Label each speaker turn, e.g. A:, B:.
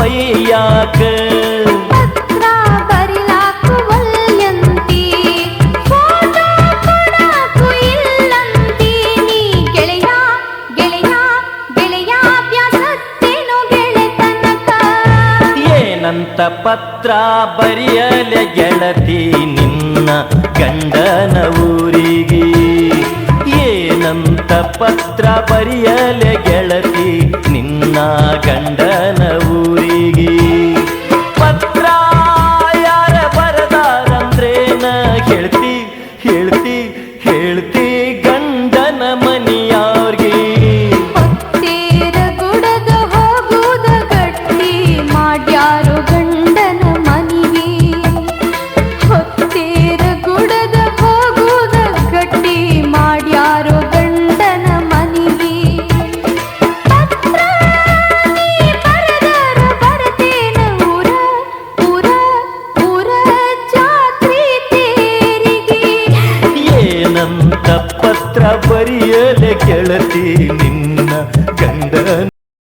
A: ಒಯ್ಯಾಕ
B: ಪತ್ರ ಬರಿಲಾಕು ಒಲ್ಯಂತಿ ಫೋಟೋ ಕೊಡಾಕು ಇಲ್ಲಂತಿ ನೀ ಗೆಳೆಯ ಗೆಳೆಯ ಗೆಳೆಯ ಬ್ಯಾಸತ್ತೇನೋ ಗೆಳೆತನಕ
A: ಏನಂತ ಪತ್ರ ಬರೆಯಲೆ ಗೆಳತಿ ನಿನ್ನ ಗಂಡನ ಊರಿಗೆ ಏನಂತ ಪತ್ರ ಬರೆಯಲೆ ಗೆಳತಿ ನಿನ್ನ ಗಂಡನ ಊರಿಗೆ ಪತ್ರ ಯಾರ ಬರದಾರಂದ್ರೇನ ಹೇಳ್ತಿ ಹೇಳ್ತಿ ಹೇಳ್ತಿ ಗಂಡನ ಮನಿಯವ್ರಿಗೆ
B: ಹೊತ್ತೇರ ಗುಡದ ಹೋಗುದ ಗಟ್ಟಿ ಮಾಡ್ಯಾರು ಗಂಡನ ಮನಿಗೆ ಹೊತ್ತೇರ ಗುಡದ ಹೋಗುದ ಗಟ್ಟಿ ಮಾಡ್ಯಾರು ಗಂಡನ ಮನಿಗೆ ಪತ್ರ ನೀ ಬರದರ ಬರತೇನ ಊರ ಊರ ಊರ ಜಾತ್ರಿ ತೇರಿಗೆ
A: ಏನಂತ ಪತ್ರ ಬರೆಯಲೆ ಗೆಳತಿ ನಿನ್ನ ಗಂಡನ